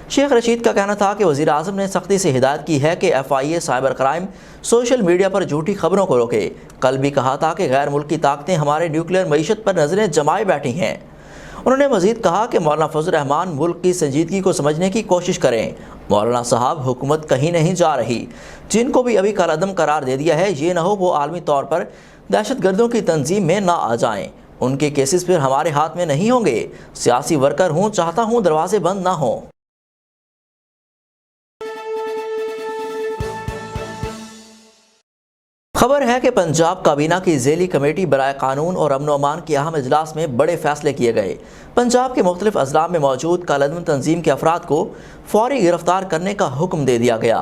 شیخ رشید کا کہنا تھا کہ وزیر اعظم نے سختی سے ہدایت کی ہے کہ FIA cyber crime social media پر جھوٹی خبروں کو روکے۔ کل بھی کہا تھا کہ غیر ملکی طاقتیں ہمارے نیوکلیئر معیشت پر نظریں جمائے بیٹھی ہیں۔ انہوں نے مزید کہا کہ مولانا فضل الرحمان ملک کی سنجیدگی کو سمجھنے کی کوشش کریں۔ مولانا صاحب، حکومت کہیں نہیں جا رہی۔ جن کو بھی ابھی کالعدم قرار دے دیا ہے، یہ نہ ہو وہ عالمی طور پر دہشت گردوں کی تنظیم میں نہ آ جائیں۔ ان کے کیسز پھر ہمارے ہاتھ میں نہیں ہوں گے۔ سیاسی ورکر ہوں، چاہتا ہوں دروازے بند نہ ہوں۔ خبر ہے کہ پنجاب کابینہ کی ذیلی کمیٹی برائے قانون اور امن و امان کے اہم اجلاس میں بڑے فیصلے کیے گئے۔ پنجاب کے مختلف اضلاع میں موجود کالعدم تنظیم کے افراد کو فوری گرفتار کرنے کا حکم دے دیا گیا۔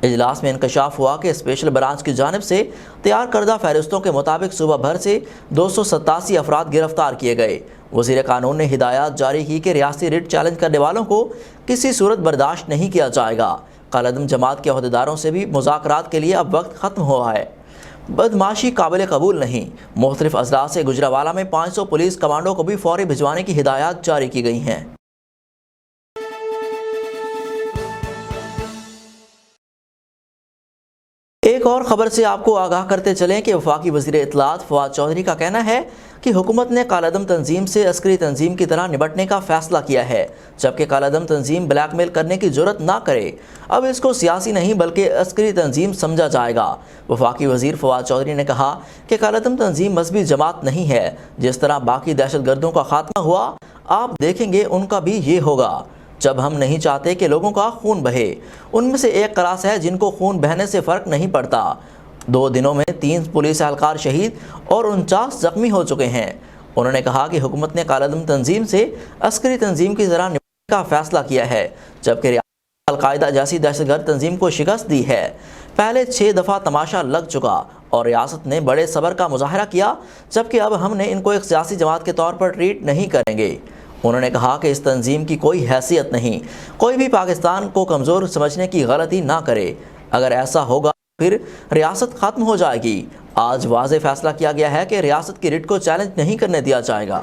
اجلاس میں انکشاف ہوا کہ اسپیشل برانچ کی جانب سے تیار کردہ فہرستوں کے مطابق صوبہ بھر سے 287 افراد گرفتار کیے گئے۔ وزیر قانون نے ہدایات جاری کی کہ ریاستی ریٹ چیلنج کرنے والوں کو کسی صورت برداشت نہیں کیا جائے گا۔ کالعدم جماعت کے عہدیداروں سے بھی مذاکرات کے لیے اب وقت ختم ہوا ہے۔ بدمعاشی قابل قبول نہیں۔ مختلف اضلاع سے گجرانوالہ میں 500 پولیس کمانڈو کو بھی فوری بھجوانے کی ہدایات جاری کی گئی ہیں۔ ایک اور خبر سے آپ کو آگاہ کرتے چلیں کہ وفاقی وزیر اطلاعات فواد چودھری کا کہنا ہے کہ حکومت نے کالعدم تنظیم سے عسکری تنظیم کی طرح نمٹنے کا فیصلہ کیا ہے، جبکہ کالعدم تنظیم بلیک میل کرنے کی جرت نہ کرے۔ اب اس کو سیاسی نہیں بلکہ عسکری تنظیم سمجھا جائے گا۔ وفاقی وزیر فواد چودھری نے کہا کہ کالعدم تنظیم مذہبی جماعت نہیں ہے۔ جس طرح باقی دہشت گردوں کا خاتمہ ہوا، آپ دیکھیں گے ان کا بھی یہ ہوگا۔ جب ہم نہیں چاہتے کہ لوگوں کا خون بہے۔ ان میں سے ایک کلاس ہے جن کو خون بہنے سے فرق نہیں پڑتا۔ 2 دنوں میں 3 پولیس اہلکار شہید اور 49 زخمی ہو چکے ہیں۔ انہوں نے کہا کہ حکومت نے کالعدم تنظیم سے عسکری تنظیم کی طرح نمٹنے کا فیصلہ کیا ہے، جبکہ ریاست القاعدہ جیسی دہشت گرد تنظیم کو شکست دی ہے۔ پہلے 6 دفعہ تماشا لگ چکا اور ریاست نے بڑے صبر کا مظاہرہ کیا، جبکہ اب ہم نے ان کو ایک سیاسی جماعت کے طور پر ٹریٹ نہیں کریں گے۔ انہوں نے کہا کہ اس تنظیم کی کوئی حیثیت نہیں۔ کوئی بھی پاکستان کو کمزور سمجھنے کی غلطی نہ کرے۔ اگر ایسا ہوگا پھر ریاست ختم ہو جائے گی۔ آج واضح فیصلہ کیا گیا ہے کہ ریاست کی ریٹ کو چیلنج نہیں کرنے دیا جائے گا۔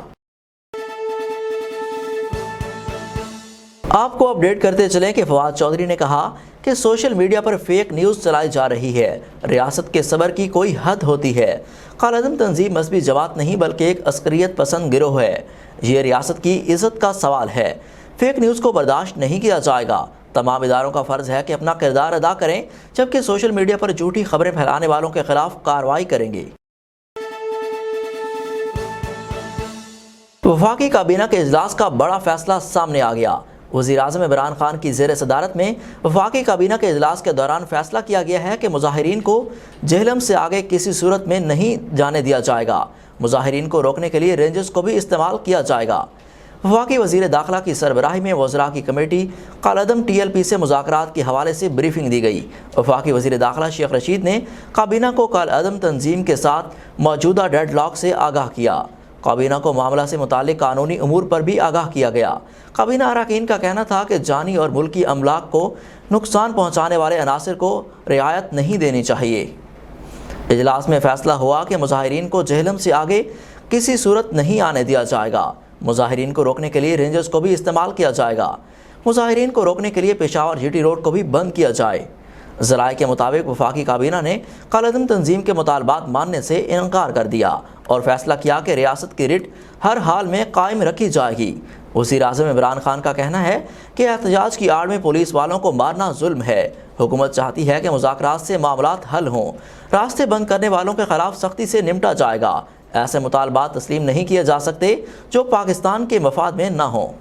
آپ کو اپڈیٹ کرتے چلیں کہ فواد چودھری نے کہا کہ سوشل میڈیا پر فیک نیوز چلائی جا رہی ہے۔ ریاست کے صبر کی کوئی حد ہوتی ہے۔ کالعدم تنظیم مذہبی جماعت نہیں بلکہ ایک عسکریت پسند گروہ ہے۔ یہ ریاست کی عزت کا سوال ہے۔ فیک نیوز کو برداشت نہیں کیا جائے گا۔ تمام اداروں کا فرض ہے کہ اپنا کردار ادا کریں، جبکہ سوشل میڈیا پر جھوٹی خبریں پھیلانے والوں کے خلاف کارروائی کریں گے۔ وفاقی کابینہ کے اجلاس کا بڑا فیصلہ سامنے آ گیا۔ وزیر اعظم عمران خان کی زیر صدارت میں وفاقی کابینہ کے اجلاس کے دوران فیصلہ کیا گیا ہے کہ مظاہرین کو جہلم سے آگے کسی صورت میں نہیں جانے دیا جائے گا۔ مظاہرین کو روکنے کے لیے رینجرز کو بھی استعمال کیا جائے گا۔ وفاقی وزیر داخلہ کی سربراہی میں وزراء کی کمیٹی کالعدم TLP سے مذاکرات کے حوالے سے بریفنگ دی گئی۔ وفاقی وزیر داخلہ شیخ رشید نے کابینہ کو کالعدم تنظیم کے ساتھ موجودہ ڈیڈ لاک سے آگاہ کیا۔ کابینہ کو معاملہ سے متعلق قانونی امور پر بھی آگاہ کیا گیا۔ کابینہ اراکین کا کہنا تھا کہ جانی اور ملکی املاک کو نقصان پہنچانے والے عناصر کو رعایت نہیں دینی چاہیے۔ اجلاس میں فیصلہ ہوا کہ مظاہرین کو جہلم سے آگے کسی صورت نہیں آنے دیا جائے گا۔ مظاہرین کو روکنے کے لیے رینجرز کو بھی استعمال کیا جائے گا۔ مظاہرین کو روکنے کے لیے پشاور جی ٹی روڈ کو بھی بند کیا جائے۔ ذرائع کے مطابق وفاقی کابینہ نے کالعدم تنظیم کے مطالبات ماننے سے انکار کر دیا اور فیصلہ کیا کہ ریاست کی رٹ ہر حال میں قائم رکھی جائے گی۔ وزیر اعظم عمران خان کا کہنا ہے کہ احتجاج کی آڑ میں پولیس والوں کو مارنا ظلم ہے۔ حکومت چاہتی ہے کہ مذاکرات سے معاملات حل ہوں۔ راستے بند کرنے والوں کے خلاف سختی سے نمٹا جائے گا۔ ایسے مطالبات تسلیم نہیں کیے جا سکتے جو پاکستان کے مفاد میں نہ ہوں۔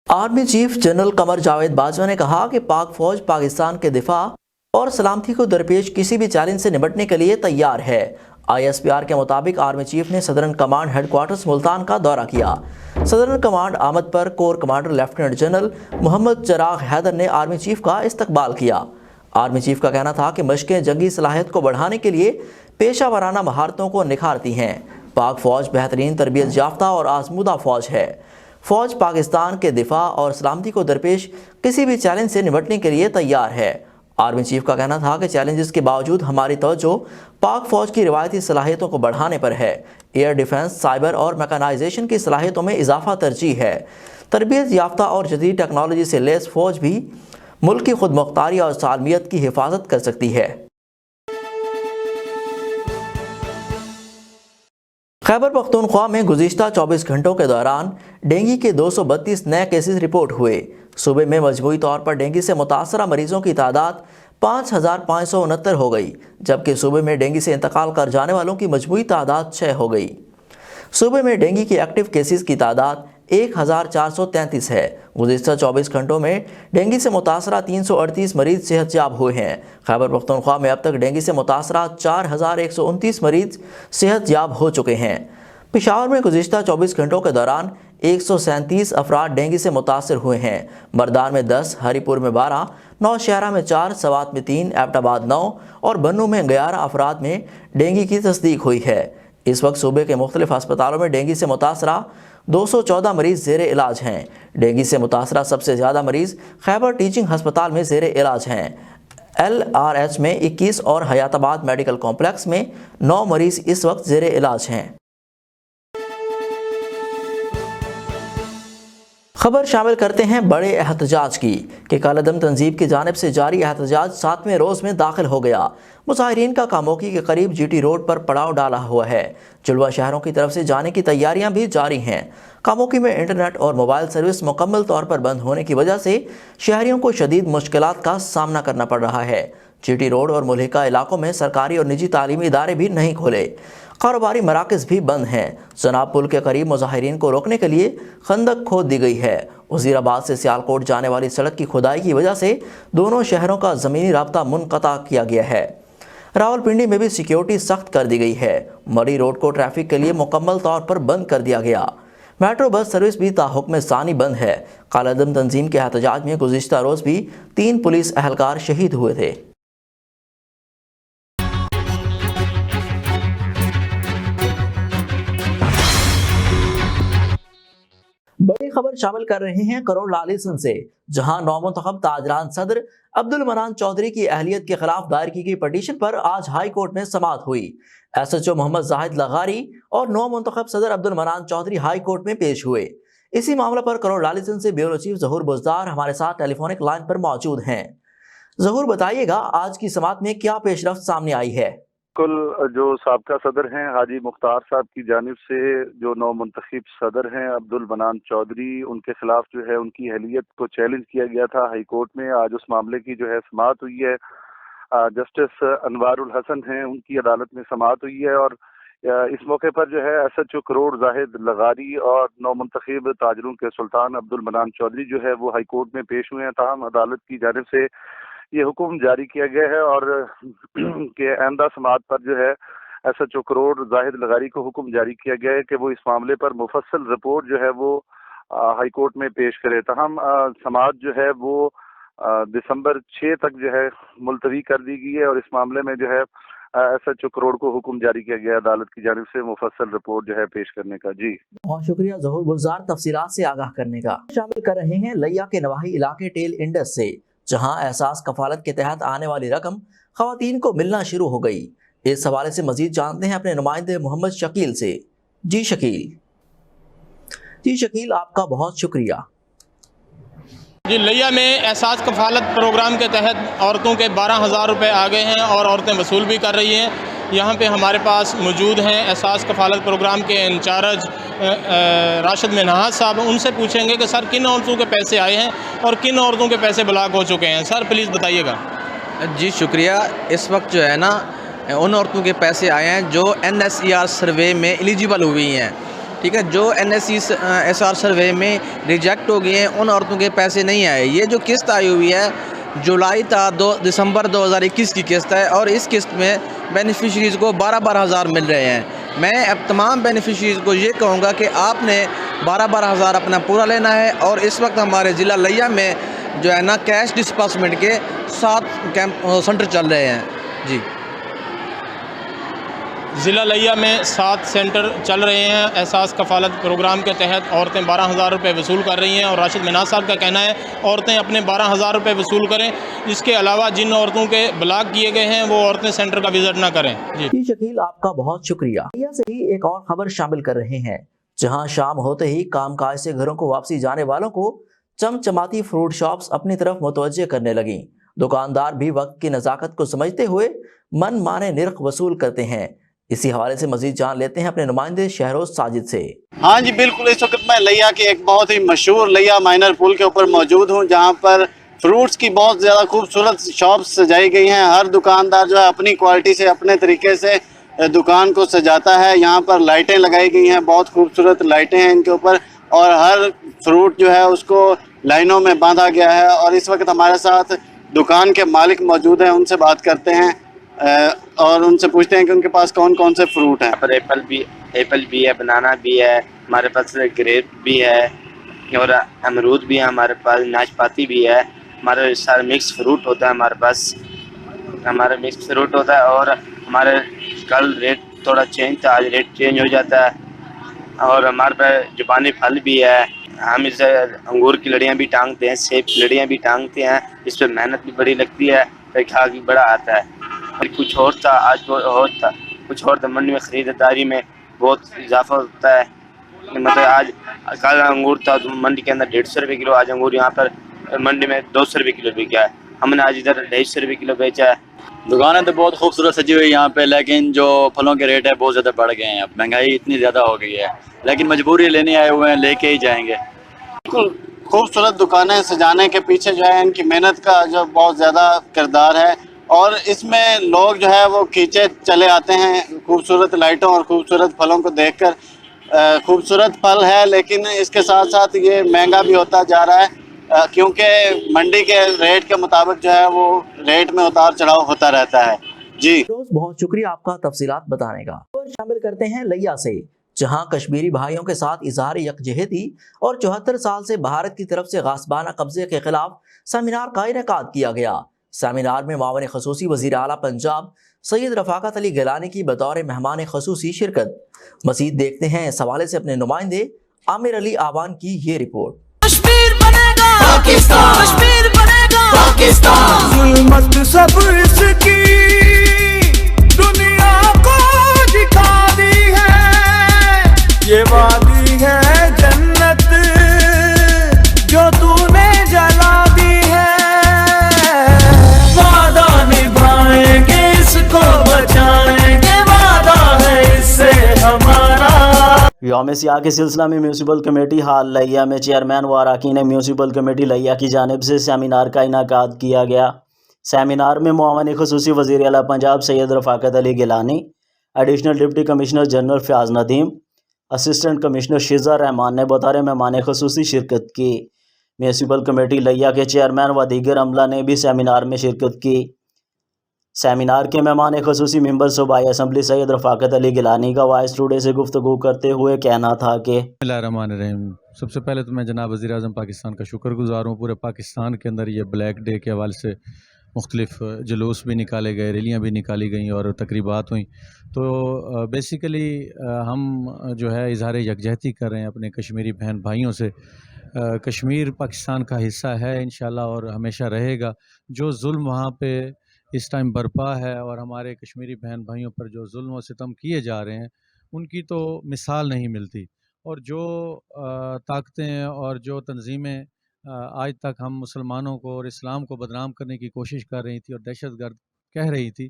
Army chief general Qamar Javed Bajwa نے کہا کہ پاک فوج پاکستان کے دفاع اور سلامتی کو درپیش کسی بھی چیلنج سے نمٹنے کے لیے تیار ہے۔ ISPR کے مطابق آرمی چیف نے صدرن کمانڈ ہیڈ کوارٹرز ملتان کا دورہ کیا۔ صدرن کمانڈ آمد پر کور کمانڈر لیفٹیننٹ جنرل محمد چراغ حیدر نے آرمی چیف کا استقبال کیا۔ آرمی چیف کا کہنا تھا کہ مشقیں جنگی صلاحیت کو بڑھانے کے لیے پیشہ ورانہ مہارتوں کو نکھارتی ہیں۔ پاک فوج بہترین تربیت یافتہ اور آزمودہ فوج ہے۔ فوج پاکستان کے دفاع اور سلامتی کو درپیش کسی بھی چیلنج سے نمٹنے کے لیے تیار ہے۔ آرمی چیف کا کہنا تھا کہ چیلنجز کے باوجود ہماری توجہ پاک فوج کی روایتی صلاحیتوں کو بڑھانے پر ہے۔ ایئر ڈیفنس، سائبر اور میکانائزیشن کی صلاحیتوں میں اضافہ ترجیح ہے۔ تربیت یافتہ اور جدید ٹیکنالوجی سے لیس فوج بھی ملک کی خود مختاری اور سالمیت کی حفاظت کر سکتی ہے۔ خیبر پختونخوا میں گزشتہ 24 گھنٹوں کے دوران ڈینگی کے 232 نئے کیسز رپورٹ ہوئے۔ صوبے میں مجموعی طور پر ڈینگی سے متاثرہ مریضوں کی تعداد 5569 ہو گئی، جبکہ صوبے میں ڈینگی سے انتقال کر جانے والوں کی مجموعی تعداد 6 ہو گئی۔ صوبے میں ڈینگی کے ایکٹیو کیسز کی تعداد 1433 ہے۔ گزشتہ 24 گھنٹوں میں ڈینگی سے متاثرہ 338 مریض صحت یاب ہوئے ہیں۔ خیبر پختونخوا میں اب تک ڈینگی سے متاثرہ 4129 مریض صحت یاب ہو چکے ہیں۔ پشاور میں گزشتہ 24 گھنٹوں کے دوران 137 افراد ڈینگی سے متاثر ہوئے ہیں۔ مردان میں 10، ہری پور میں 12، نوشہرہ میں 4، سوات میں 3، ایبٹ آباد 9 اور بنوں میں 11 افراد میں ڈینگی کی تصدیق ہوئی ہے۔ اس وقت صوبے کے مختلف ہسپتالوں میں ڈینگی سے متاثرہ 214 مریض زیر علاج ہیں۔ ڈینگی سے متاثرہ سب سے زیادہ مریض خیبر ٹیچنگ ہسپتال میں زیر علاج ہیں۔ LRH میں 21 اور حیات آباد میڈیکل کمپلیکس میں 9 مریض اس وقت زیر علاج ہیں۔ خبر شامل کرتے ہیں بڑے احتجاج کی کہ کالعدم تنظیم کی جانب سے جاری احتجاج 7ویں روز میں داخل ہو گیا۔ مظاہرین کا کاموکی کے قریب جی ٹی روڈ پر پڑاؤ ڈالا ہوا ہے۔ جلوہ شہروں کی طرف سے جانے کی تیاریاں بھی جاری ہیں۔ کاموکی میں انٹرنیٹ اور موبائل سروس مکمل طور پر بند ہونے کی وجہ سے شہریوں کو شدید مشکلات کا سامنا کرنا پڑ رہا ہے۔ جی ٹی روڈ اور ملحقہ علاقوں میں سرکاری اور نجی تعلیمی ادارے بھی نہیں کھولے۔ کاروباری مراکز بھی بند ہیں۔ جناب پل کے قریب مظاہرین کو روکنے کے لیے خندق کھود دی گئی ہے۔ وزیر آباد سے سیالکوٹ جانے والی سڑک کی کھدائی کی وجہ سے دونوں شہروں کا زمینی رابطہ منقطع کیا گیا ہے۔ راولپنڈی میں بھی سیکیورٹی سخت کر دی گئی ہے۔ مری روڈ کو ٹریفک کے لیے مکمل طور پر بند کر دیا گیا۔ میٹرو بس سروس بھی تاحکم ثانی بند ہے۔ کالعدم تنظیم کے احتجاج میں گزشتہ روز بھی 3 پولیس اہلکار شہید ہوئے تھے۔ بڑی خبر شامل کر رہے ہیں کروڑ لالیسن سے، جہاں نومنتخب تاجران صدر عبد المنان چودھری کی اہلیت کے خلاف دائر کی گئی پٹیشن پر آج ہائی کورٹ میں سماعت ہوئی۔ SHO محمد زاہد لغاری اور نومنتخب صدر عبد المنان چودھری ہائی کورٹ میں پیش ہوئے۔ اسی معاملہ پر کروڑ لالیسن سے بیورو چیف ظہور بزدار ہمارے ساتھ ٹیلی فونک لائن پر موجود ہیں۔ ظہور، بتائیے گا آج کی سماعت میں کیا پیش رفت سامنے آئی ہے؟ جو سابقہ صدر ہیں حاجی مختار صاحب کی جانب سے جو نو منتخب صدر ہیں عبد المنان چودھری، ان کے خلاف جو ہے ان کی اہلیت کو چیلنج کیا گیا تھا ہائی کورٹ میں۔ آج اس معاملے کی جو ہے سماعت ہوئی ہے۔ جسٹس انوار الحسن ہیں، ان کی عدالت میں سماعت ہوئی ہے، اور اس موقع پر جو ہے SHO کروڑ زاہد لغاری اور نو منتخب تاجروں کے سلطان عبد المنان چودھری جو ہے وہ ہائی کورٹ میں پیش ہوئے ہیں۔ تاہم عدالت کی جانب سے یہ حکم جاری کیا گیا ہے اور کہ آئندہ سماعت پر جو ہے SHO کروڑ زاہد لغاری کو حکم جاری کیا گیا ہے کہ وہ اس معاملے پر مفصل رپورٹ جو ہے وہ ہائی کورٹ میں پیش کرے۔ تاہم سماعت جو ہے وہ دسمبر 6 تک جو ہے ملتوی کر دی گئی ہے، اور اس معاملے میں جو ہے SHO کروڑ کو حکم جاری کیا گیا عدالت کی جانب سے مفصل رپورٹ جو ہے پیش کرنے کا۔ جی بہت شکریہ ظہور گلزار تفصیلات سے آگاہ کرنے کا۔ شامل کر رہے ہیں لیا کے نواحی علاقے ٹیل انڈس سے، جہاں احساس کفالت کے تحت آنے والی رقم खवातीन को मिलना शुरू हो गई। इस हवाले से मजीद जानते हैं अपने नुमाइंदे मोहम्मद शकील से। जी शकील, आपका बहुत शुक्रिया। जी, लिया में एहसास कफ़ालत प्रोग्राम के तहत औरतों के 12,000 रुपये आ गए हैं और औरतें वसूल भी कर रही हैं। यहाँ पे हमारे पास मौजूद हैं एहसास कफ़ालत प्रोग्राम के इंचार्ज राशिद मिन्हाज साहब। उनसे पूछेंगे कि सर किन औरतों के पैसे आए हैं और किन औरतों के पैसे ब्लॉक हो चुके हैं। सर प्लीज़ बताइएगा। जी शुक्रिया। इस वक्त जो है ना उन औरतों के पैसे आए हैं जो NSER सर्वे में एलिजिबल हुई हैं, ठीक है। जो NSER सर्वे में रिजेक्ट हो गई हैं उन औरतों के पैसे नहीं आए। ये जो किस्त आई हुई है जुलाई था 2 दिसंबर 2021 की किस्त है और इस किस्त में बेनिफिशरीज़ को 12,000 मिल रहे हैं। मैं अब तमाम बेनिफिशरीज़ को ये कहूँगा कि आपने 12,000 अपना पूरा लेना है। और इस वक्त हमारे ज़िला लिया में जो है ना कैश डिस्बर्समेंट के 7 कैंप सेंटर चल रहे हैं। जी, ज़िला लिया में 7 सेंटर चल रहे हैं। एहसास कफ़ालत प्रोग्राम के तहत औरतें 12,000 रुपये वसूल कर रही हैं और राशिद मिन्हाज साहब का कहना है औरतें अपने 12,000 रुपये वसूल करें। इसके अलावा जिन औरतों के ब्लॉक किए गए हैं वो औरतें सेंटर का विजिट ना करें। जी शकील, आपका बहुत शुक्रिया। लिया से ही एक और खबर शामिल कर रहे हैं, जहां शाम होते ही कामकाज से घरों को वापसी जाने वालों को चमचमाती फ्रूट शॉप्स अपनी तरफ मुतवज्जे करने लगी। दुकानदार भी वक्त की नज़ाकत को समझते हुए मन माने निर्ख वसूल करते हैं। इसी हवाले से मजीद जान लेते हैं अपने नुमाइंदे शहरोज साजिद से। हाँ जी बिल्कुल, इस वक्त मैं लिया के एक बहुत ही मशहूर लिया माइनर पुल के ऊपर मौजूद हूँ, जहाँ पर फ्रूट्स की बहुत ज़्यादा खूबसूरत शॉप्स सजाई गई हैं। हर दुकानदार जो है अपनी क्वालिटी से अपने तरीके से दुकान को सजाता है। यहाँ पर लाइटें लगाई गई हैं, बहुत खूबसूरत लाइटें हैं इनके ऊपर, और हर फ्रूट जो है उसको लाइनों में बांधा गया है। और इस वक्त हमारे साथ दुकान के मालिक मौजूद हैं, उनसे बात करते हैं और उनसे पूछते हैं कि उनके पास कौन कौन से फ्रूट हैं। पर एप्पल भी है, बनाना भी है, हमारे पास ग्रेप भी है और अमरूद भी है, हमारे पास नाशपाती भी है। हमारे सारे मिक्स फ्रूट होता है हमारे पास, हमारा मिक्स फ्रूट होता है। और हमारे कल रेट थोड़ा चेंज था, आज रेट चेंज हो जाता है। और हमारे पास जुबानी फल भी है, हम इसे अंगूर की लड़ियाँ भी टांगते हैं, सेब की लड़ियाँ भी टांगते हैं। इस पर मेहनत भी बड़ी लगती है, फिर खा भी बड़ा आता है। और कुछ और था, आज और था, कुछ और था। मंडी में ख़रीदारी में बहुत इजाफा होता है। मतलब आज कल अंगूर था तो मंडी के अंदर 150 रुपये किलो, आज अंगूर यहाँ पर मंडी में 200 रुपये किलो बिका है। हमने आज इधर 250 रुपये किलो बेचा है। दुकानें तो बहुत खूबसूरत सजी हुई है यहाँ पे, लेकिन जो फलों के रेट है बहुत ज़्यादा बढ़ गए हैं। अब महंगाई इतनी ज़्यादा हो गई है, लेकिन मजबूरी लेने आए हुए हैं, लेके ही जाएंगे। बिल्कुल, खूबसूरत दुकानें सजाने के पीछे जो है इनकी मेहनत का जो बहुत ज़्यादा किरदार है। और इसमें लोग जो है वो खींचे चले आते हैं खूबसूरत लाइटों और खूबसूरत फलों को देखकर। खूबसूरत फल है, लेकिन इसके साथ साथ ये महंगा भी होता जा रहा है, क्योंकि मंडी के रेट के मुताबिक जो है वो रेट में उतार चढ़ाव होता रहता है। जी बहुत शुक्रिया आपका तफसीलात बताने का। और शामिल करते हैं लिया से, जहां कश्मीरी भाइयों के साथ इजहार यकजहती और 74 साल से भारत की तरफ से गासबाना कब्जे के खिलाफ सेमिनार का इनेकाद किया गया। सेमिनार में मावन खसूसी वज़ीर आला पंजाब सैयद रफ़ाकत अली गिलानी की बतौर मेहमान खसूसी शिरकत। मज़ीद देखते हैं इस हवाले से अपने नुमाइंदे आमिर अली आवान की ये रिपोर्ट। कश्मीर बनेगा पाकिस्तान, कश्मीर बनेगा पाकिस्तान। जुल्मत सब इसकी दुनिया को दिखा दी है, ये वादी है जन्नत जो तूने जला दी है। वादा निभाएंगे, इसको बचाएंगे, वादा है इससे हमारा। यौम सियाह के सिलसिला में म्यूनसिपल कमेटी हाल लिया में चेयरमैन व अरकान म्यूनसिपल कमेटी लिया की जानिब से सेमिनार का इनेकाद किया गया। सेमिनार में मुआवन खसूसी वज़ीर आला Punjab Syed Rafaqat Ali Gilani, additional deputy commissioner general Fayaz Nadeem, assistant commissioner Shiza Rehman ने बतौर मेहमान खसूसी शिरकत की। म्यूनसिपल कमेटी लिया के चेयरमैन व दीगर अमला ने भी सेमिनार में शिरकत की। सेमिनार के मेहमान खसूसी मेंबर सूबाई असम्बली सैयद रफ़ाकत अली गिलानी का वॉइस टुडे से गुफ्तगू करते हुए कहना था कि सबसे पहले तो मैं जनाब वज़ीर आज़म पाकिस्तान का शुक्रगुज़ार हूँ। पूरे पाकिस्तान के अंदर ये ब्लैक डे के हवाले से मुख्तलिफ जुलूस भी निकाले गए, रैलियाँ भी निकाली गई और तकरीबात हुई। तो बेसिकली हम जो है इजहार यकजहती कर रहे हैं अपने कश्मीरी बहन भाइयों से। कश्मीर पाकिस्तान का हिस्सा है इंशाल्लाह और हमेशा रहेगा। जो जुल्म वहाँ पे इस टाइम बरपा है और हमारे कश्मीरी बहन भाइयों पर जो जुल्म व सितम किए जा रहे हैं उनकी तो मिसाल नहीं मिलती। और जो ताकतें और जो तंजीमें आज तक हम मुसलमानों को और इस्लाम को बदनाम करने की कोशिश कर रही थी और दहशतगर्द कह रही थी,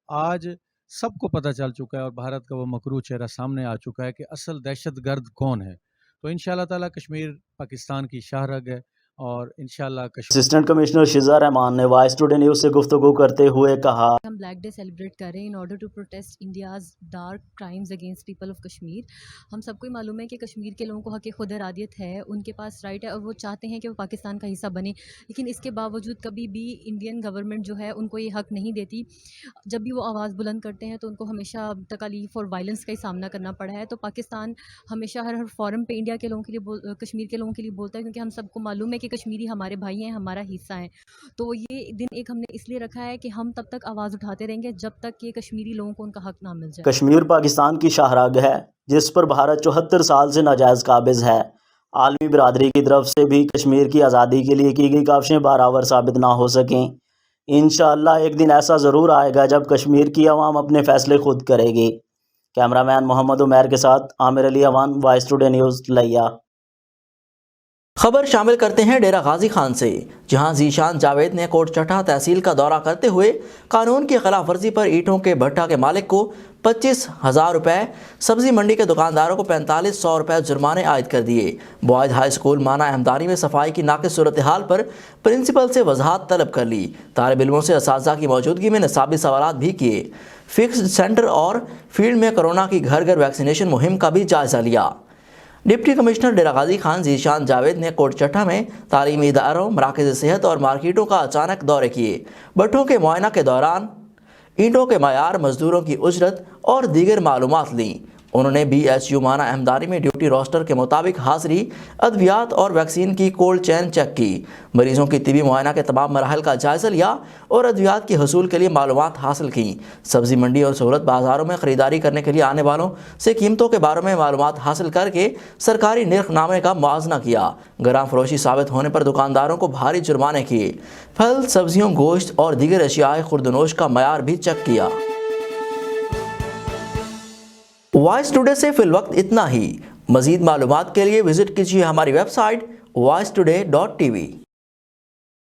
आज सबको पता चल चुका है और भारत का वो मकरू चेहरा सामने आ चुका है कि असल दहशतगर्द कौन है। तो इंशाअल्लाह ताला कश्मीर पाकिस्तान की शाहरग है और इंशाअल्लाह असिस्टेंट कमिश्नर शिजा रहमान ने वॉइस टुडे न्यूज़ से गुफ्तगू करते हुए कहा, हम ब्लैक डे सेलिब्रेट कर रहे हैं in order to protest India's dark crimes against people of Kashmir. हम सबको ही मालूम है कि कश्मीर के लोगों को हक़ खुद इरादियत है, उनके पास राइट है और वो चाहते हैं कि वो पाकिस्तान का हिस्सा बने, लेकिन इसके बावजूद कभी भी इंडियन गवर्नमेंट जो है उनको ये हक़ नहीं देती। जब भी वो आवाज़ बुलंद करते हैं तो उनको हमेशा तकालीफ और वायलेंस का ही सामना करना पड़ा है। तो पाकिस्तान हमेशा हर फोरम पे इंडिया के लोगों के लिए कश्मीर के लोगों के लिए बोलता है, क्योंकि हम सबको मालूम है कि कश्मीरी हमारे भाई हैं, हमारा हिस्सा है। तो ये दिन एक हमने इसलिए रखा है कि हम तब तक आवाज़ उठाते रहेंगे जब तक कि कश्मीरी लोगों को उनका हक ना मिल जाए। कश्मीर पाकिस्तान की शाहराग है जिस पर भारत 74 साल से नाजायज़ काबिज है। आलमी बिरादरी की तरफ से भी कश्मीर की आज़ादी के लिए की गई काविशें बारावर साबित ना हो सकें। इंशाअल्लाह एक दिन ऐसा ज़रूर आएगा जब कश्मीर की आवाम अपने फ़ैसले खुद करेगी। कैमरामैन मोहम्मद उमैर के साथ Aamir Ali Awan, voice today news, लिया। खबर शामिल करते हैं डेरा गाजी खान से, जहां जीशान जावेद ने कोट चट्टा तहसील का दौरा करते हुए कानून की खिलाफ वर्जी पर ईंटों के भट्टा के मालिक को 25,000 रुपये, सब्जी मंडी के दुकानदारों को 4500 रुपये जुर्माने आयद कर दिए। बॉयज हाई स्कूल माना अहमदानी में सफाई की नाक़िस सूरत हाल पर प्रिंसिपल से वजाहत तलब कर ली। तालिब इल्मों से असातिज़ा की मौजूदगी में निसाबी सवालात भी किए। फिक्स्ड सेंटर और फील्ड में कोरोना की घर घर वैक्सीनेशन मुहिम का भी जायज़ा लिया। डिप्टी कमिश्नर डेरा गाजी खान जीशान जावेद ने कोट चट्टा में तालीमी इदारों, मराकज़ सेहत और मार्केटों का अचानक दौरे किए। भट्टों के मुआयना के दौरान ईंटों के मयार, मजदूरों की उजरत और दीगर मालूमात लीं। उन्होंने BHU माना अहमदानी में ड्यूटी रोस्टर के मुताबिक हाज़िरी, अद्वियात और वैक्सीन की कोल्ड चैन चेक की। मरीजों की तिबी मुआयना के तमाम मराहल का जायज़ा लिया और अद्वियात की हसूल के लिए मालूमात हासिल की। सब्ज़ी मंडी और सहूलत बाज़ारों में ख़रीदारी करने के लिए आने वालों से कीमतों के बारे में मालूमात हासिल करके सरकारी निर्खनामे का मुआवजा किया। गराम फरोशी साबित होने पर दुकानदारों को भारी जुर्माने किए। फल, सब्जियों, गोश्त और दीगर अशियाए खुर्दनोश का मयार भी चेक किया। वॉइस टुडे से फिलवक्त इतना ही। मज़ीद मालूमात के लिए विज़िट कीजिए हमारी वेबसाइट voicetoday.tv।